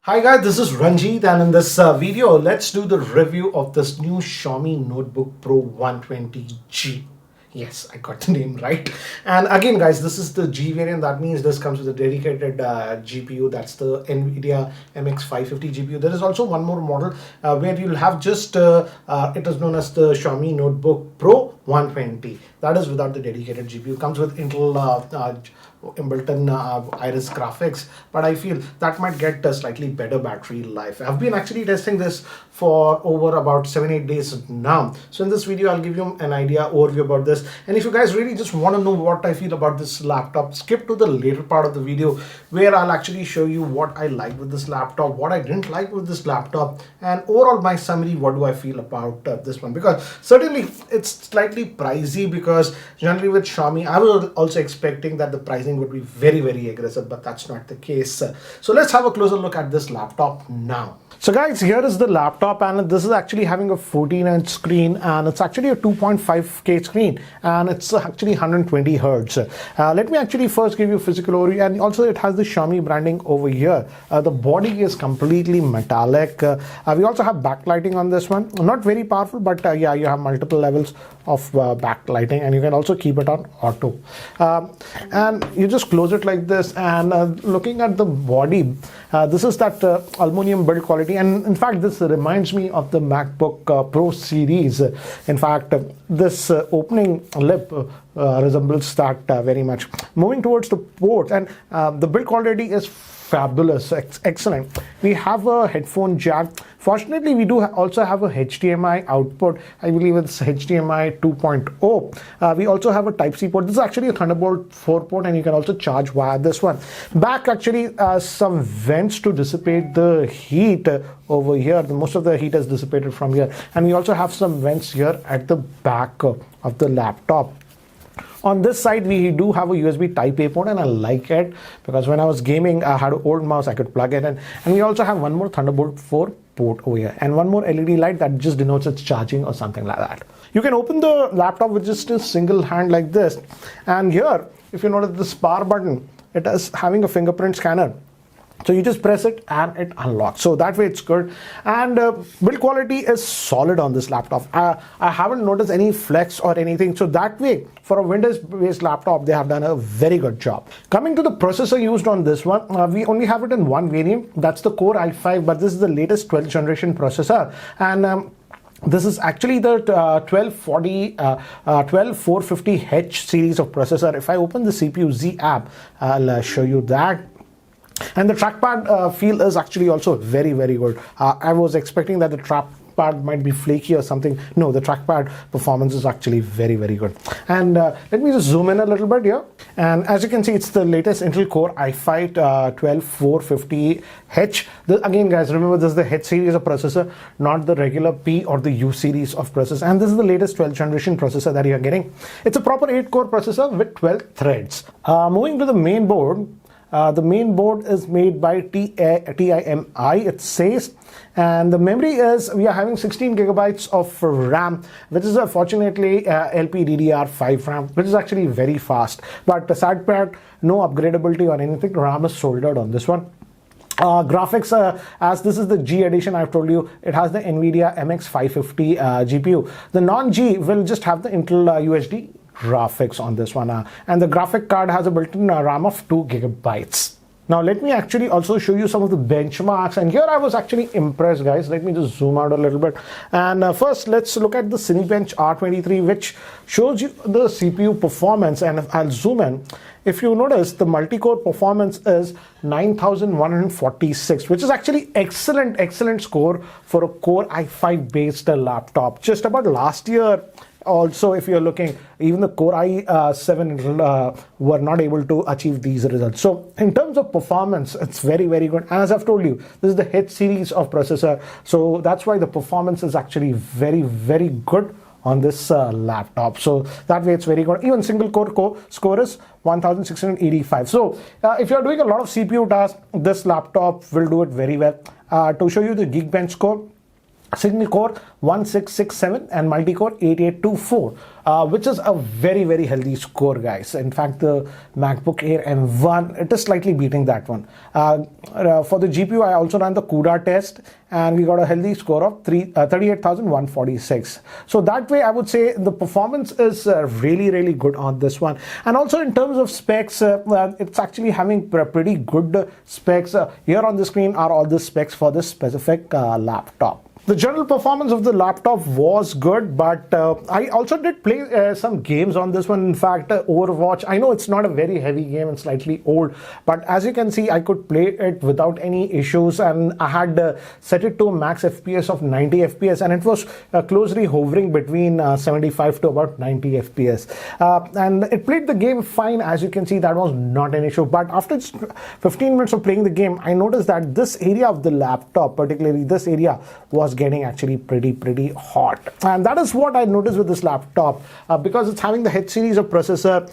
Hi guys, this is Ranjit, and in this video, let's do the review of this new Xiaomi Notebook Pro 120G. Yes, I got the name right. And again, guys, this is the G variant. That means this comes with a dedicated GPU. That's the NVIDIA MX550 GPU. There is also one more model where you'll have just, it is known as the Xiaomi Notebook Pro 120. That is without the dedicated GPU. Comes with Intel built-in Iris graphics, but I feel that might get a slightly better battery life. I've been actually testing this for over about 7-8 days now. So in this video, I'll give you an overview about this. And if you guys really just want to know what I feel about this laptop, skip to the later part of the video where I'll actually show you what I like with this laptop, what I didn't like with this laptop, and overall my summary, what do I feel about this one. Because certainly it's slightly pricey, because generally with Xiaomi, I was also expecting that the pricing would be very, very aggressive, but that's not the case. So let's have a closer look at this laptop now. So guys, here is the laptop, and this is actually having a 14-inch screen, and it's actually a 2.5K screen, and it's actually 120 hertz. Let me actually first give you physical overview, and also it has the Xiaomi branding over here. The body is completely metallic. We also have backlighting on this one. Not very powerful, but yeah, you have multiple levels of backlighting, and you can also keep it on auto. And you just close it like this, and looking at the body, this is that aluminum build quality, and in fact this reminds me of the MacBook Pro series. In fact, this opening lip resembles that very much. Moving towards the port, and the build quality is fabulous, excellent. We have a headphone jack. Fortunately, we do also have a HDMI output. I believe it's HDMI 2.0. We also have a Type-C port. This is actually a Thunderbolt 4 port, and you can also charge via this one. Back actually some vents to dissipate the heat over here. Most of the heat is dissipated from here. And we also have some vents here at the back of the laptop. On this side, we do have a USB Type-A port, and I like it because when I was gaming, I had an old mouse, I could plug it in. And we also have one more Thunderbolt 4 port over here, and one more LED light that just denotes it's charging or something like that. You can open the laptop with just a single hand like this. And here, if you notice this power button, it is having a fingerprint scanner. So you just press it and it unlocks. So that way it's good. And build quality is solid on this laptop. I haven't noticed any flex or anything. So that way, for a Windows-based laptop, they have done a very good job. Coming to the processor used on this one, we only have it in one variant. That's the Core i5, but this is the latest 12th generation processor. And this is actually the 12450H series of processor. If I open the CPU Z app, I'll show you that. And the trackpad feel is actually also very, very good. I was expecting that the trackpad might be flaky or something. No, the trackpad performance is actually very, very good. And let me just zoom in a little bit here. And as you can see, it's the latest Intel Core i5 12450H. Again, guys, remember this is the H series of processor, not the regular P or the U series of processor. And this is the latest 12th generation processor that you're getting. It's a proper 8-core processor with 12 threads. Moving to the main board. The main board is made by TIMI, it says, and the memory is, we are having 16 gigabytes of RAM, which is fortunately LPDDR5 RAM, which is actually very fast. But the sad part, no upgradability or anything. RAM is soldered on this one. Graphics, as this is the G edition, I've told you, it has the NVIDIA MX550 GPU. The non-G will just have the Intel UHD graphics on this one, and the graphic card has a built-in RAM of 2 gigabytes. Now let me actually also show you some of the benchmarks, and here I was actually impressed, guys. Let me just zoom out a little bit, and first let's look at the Cinebench R23, which shows you the CPU performance. And if I'll zoom in, if you notice, the multi-core performance is 9146, which is actually excellent score for a Core i5 based laptop. Just about last year also, if you're looking, even the Core i7 were not able to achieve these results. So in terms of performance, it's very, very good. And as I've told you, this is the H series of processor. So that's why the performance is actually very, very good on this laptop. So that way it's very good. Even single core score is 1685. So if you're doing a lot of CPU tasks, this laptop will do it very well. To show you the Geekbench score, single core 1667 and multi-core 8824, which is a very very healthy score, guys. In fact, the MacBook Air M1, it is slightly beating that one. For the GPU, I also ran the CUDA test and we got a healthy score of 38,146. So that way I would say the performance is really really good on this one. And also in terms of specs, it's actually having pretty good specs. Here on the screen are all the specs for this specific laptop. The general performance of the laptop was good, but I also did play some games on this one. In fact, Overwatch, I know it's not a very heavy game and slightly old, but as you can see, I could play it without any issues, and I had set it to a max FPS of 90 FPS, and it was closely hovering between 75 to about 90 FPS. And it played the game fine. As you can see, that was not an issue. But after just 15 minutes of playing the game, I noticed that this area of the laptop, particularly this area, was getting actually pretty hot. And that is what I noticed with this laptop, because it's having the H series of processor.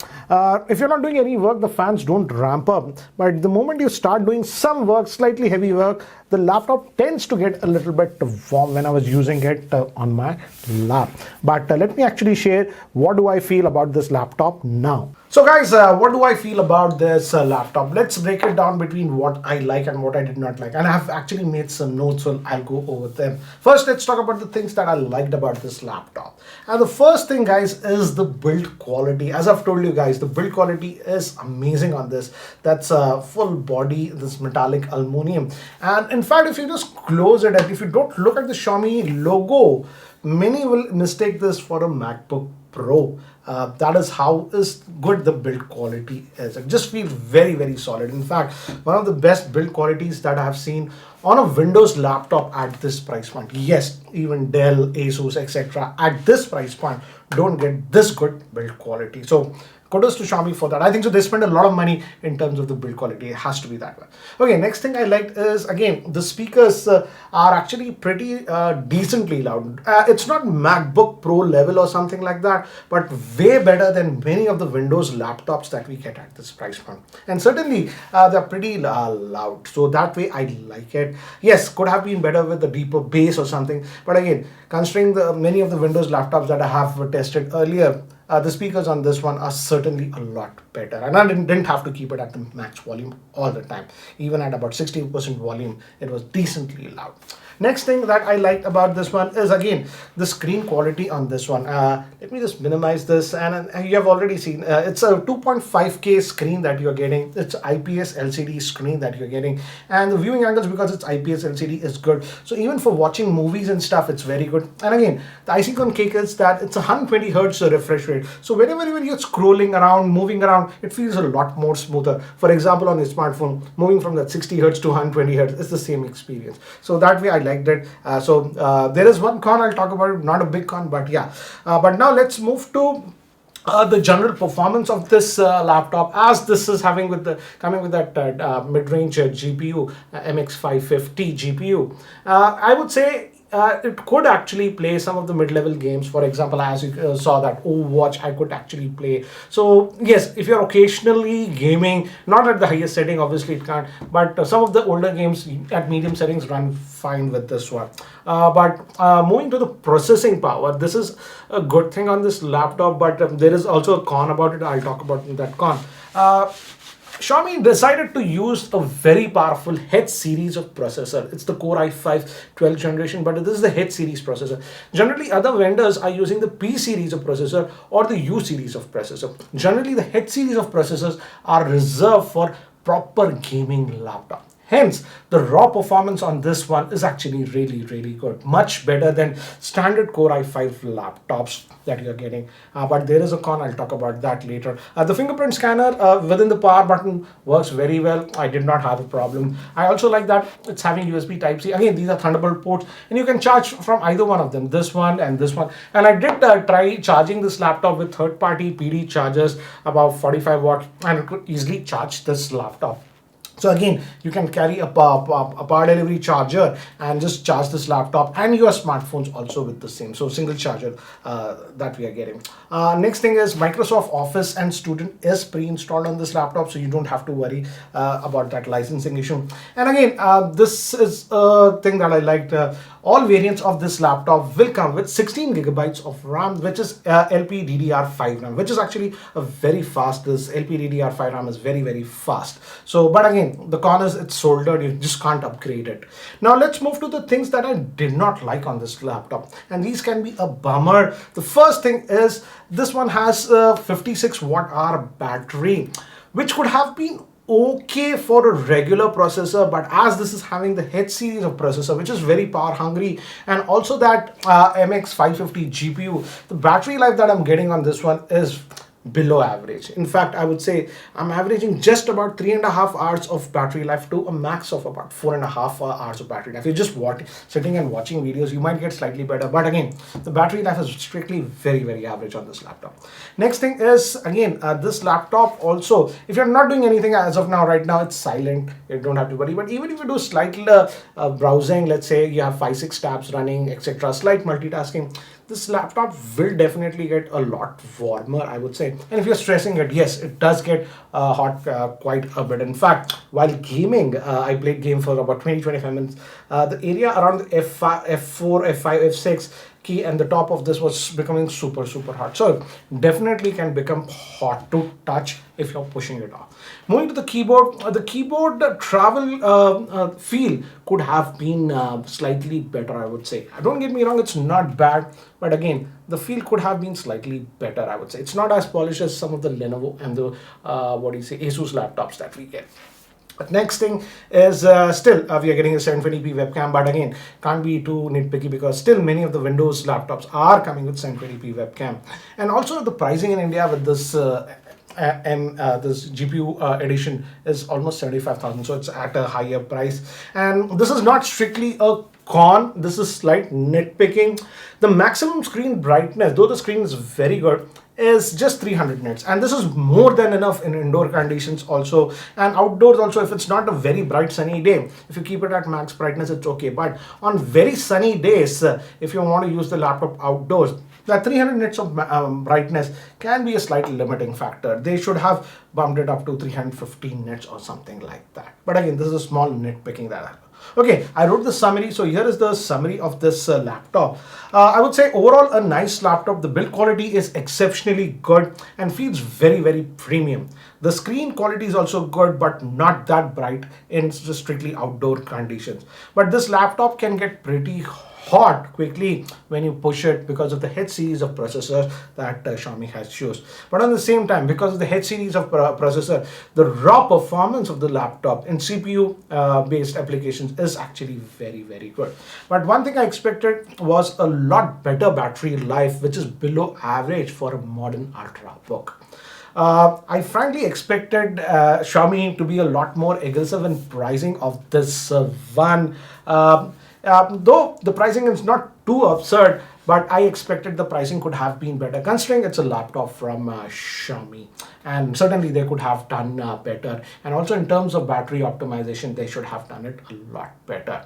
If you're not doing any work, the fans don't ramp up, but the moment you start doing some work, slightly heavy work, the laptop tends to get a little bit warm when I was using it on my lap. But let me actually share what do I feel about this laptop now. So guys, what do I feel about this laptop? Let's break it down between what I like and what I did not like. And I have actually made some notes, so I'll go over them. First, let's talk about the things that I liked about this laptop. And the first thing, guys, is the build quality. As I've told you guys, the build quality is amazing on this. That's full body, this metallic aluminum. And in fact, if you just close it, and if you don't look at the Xiaomi logo, many will mistake this for a MacBook Pro. That is how is good the build quality is. It just feels very very solid. In fact, one of the best build qualities that I have seen on a Windows laptop at this price point. Yes, even Dell, Asus, etc. at this price point don't get this good build quality. So kudos to Xiaomi for that. I think so they spend a lot of money in terms of the build quality. It has to be that way. Okay, next thing I liked is, again, the speakers are actually pretty decently loud. It's not MacBook Pro level or something like that, but way better than many of the Windows laptops that we get at this price point. And certainly they're pretty loud. So that way I like it. Yes, could have been better with the deeper bass or something. But again, considering the many of the Windows laptops that I have tested earlier, the speakers on this one are certainly a lot better, and I didn't have to keep it at the max volume all the time. Even at about 60% volume, it was decently loud. Next thing that I liked about this one is, again, the screen quality on this one. Let me just minimize this, and you have already seen it's a 2.5K screen that you're getting. It's IPS LCD screen that you're getting, and the viewing angles, because it's IPS LCD, is good. So even for watching movies and stuff, it's very good. And again, the icing on cake is that it's 120 hertz refresh rate. So whenever you're scrolling around, moving around, it feels a lot more smoother. For example, on your smartphone, moving from that 60 hertz to 120 hertz is the same experience. So that way I liked it. There is one con I'll talk about, not a big con, but yeah. But now let's move to the general performance of this laptop, as this is coming with that mid-range GPU, MX550 GPU. I would say it could actually play some of the mid-level games. For example, as you saw that Overwatch, I could actually play. So yes, if you're occasionally gaming, not at the highest setting, obviously it can't, but some of the older games at medium settings run fine with this one. But moving to the processing power, this is a good thing on this laptop, but there is also a con about it. I'll talk about that con. Xiaomi decided to use a very powerful H series of processor. It's the Core i5 12th generation, but this is the H series processor. Generally, other vendors are using the P series of processor or the U series of processor. Generally, the H series of processors are reserved for proper gaming laptop. Hence, the raw performance on this one is actually really good. Much better than standard Core i5 laptops that you're getting. But there is a con, I'll talk about that later. The fingerprint scanner within the power button works very well. I did not have a problem. I also like that it's having USB Type-C. Again, these are Thunderbolt ports, and you can charge from either one of them, this one and this one. And I did try charging this laptop with third-party PD chargers, about 45 watts, and it could easily charge this laptop. So again, you can carry a power delivery charger and just charge this laptop and your smartphones also with the same. So single charger that we are getting. Next thing is Microsoft Office and Student is pre-installed on this laptop, so you don't have to worry about that licensing issue. And again, this is a thing that I liked. All variants of this laptop will come with 16 gigabytes of RAM, which is LPDDR5 RAM, which is actually a very fast. This LPDDR5 RAM is very, very fast. So, but again, the con is it's soldered, you just can't upgrade it. Now let's move to the things that I did not like on this laptop, and these can be a bummer. The first thing is this one has a 56 watt hour battery, which could have been okay for a regular processor, but as this is having the H series of processor, which is very power hungry, and also that MX550 GPU, the battery life that I'm getting on this one is below average. In fact, I would say I'm averaging just about 3.5 hours of battery life to a max of about 4.5 hours of battery life. If you're just sitting and watching videos, you might get slightly better, but again, the battery life is strictly very, very average on this laptop. Next thing is, again, this laptop also, if you're not doing anything as of now, right now it's silent, you don't have to worry. But even if you do slightly browsing, let's say you have 5-6 tabs running, etc., slight multitasking, this laptop will definitely get a lot warmer, I would say. And if you're stressing it, yes, it does get hot quite a bit. In fact, while gaming, I played game for about 20-25 minutes. The area around the F4, F5, F6 key and the top of this was becoming super, super hot. So definitely can become hot to touch if you're pushing it off. Moving to the keyboard travel feel could have been slightly better, I would say. Don't get me wrong, it's not bad, but again, the feel could have been slightly better, I would say. It's not as polished as some of the Lenovo and the Asus laptops that we get. Next thing is still we are getting a 720p webcam, but again, can't be too nitpicky because still many of the Windows laptops are coming with 720p webcam. And also the pricing in India with this this GPU edition is almost 75,000, so it's at a higher price. And this is not strictly a con, this is slight nitpicking. The maximum screen brightness, though the screen is very good, is just 300 nits, and this is more than enough in indoor conditions also, and outdoors also. If it's not a very bright sunny day, if you keep it at max brightness, it's okay. But on very sunny days, if you want to use the laptop outdoors, that 300 nits of brightness can be a slightly limiting factor. They should have bumped it up to 315 nits or something like that. But again, this is a small nitpicking that I have. Okay, I wrote the summary. So here is the summary of this laptop. I would say overall a nice laptop. The build quality is exceptionally good and feels very, very premium. The screen quality is also good, but not that bright in strictly outdoor conditions. But this laptop can get pretty hot quickly when you push it because of the H series of processors that Xiaomi has used. But at the same time, because of the H series of processor, the raw performance of the laptop in CPU based applications is actually very, very good. But one thing I expected was a lot better battery life, which is below average for a modern ultrabook. I frankly expected Xiaomi to be a lot more aggressive in pricing of this one. Though the pricing is not too absurd, but I expected the pricing could have been better considering it's a laptop from Xiaomi, and certainly they could have done better. And also in terms of battery optimization, they should have done it a lot better.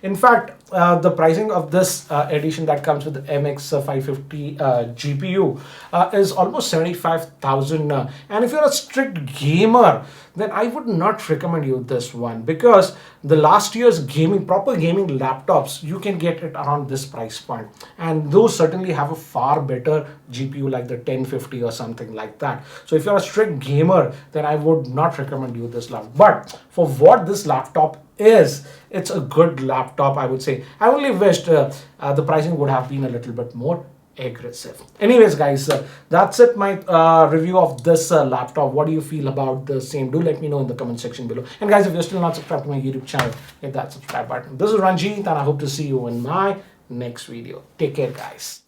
In fact, the pricing of this edition that comes with the MX550 GPU is almost 75,000, and if you're a strict gamer, then I would not recommend you this one, because the last year's proper gaming laptops, you can get it around this price point, and those certainly have a far better GPU like the 1050 or something like that. So if you're a strict gamer, then I would not recommend you this laptop. But for what this laptop is, it's a good laptop, I would say. I only wished the pricing would have been a little bit more aggressive. Anyways, guys, that's it, my review of this laptop. What do you feel about the same? Do let me know in the comment section below. And guys, if you're still not subscribed to my YouTube channel, hit that subscribe button. This is Ranjit, and I hope to see you in my next video. Take care, guys.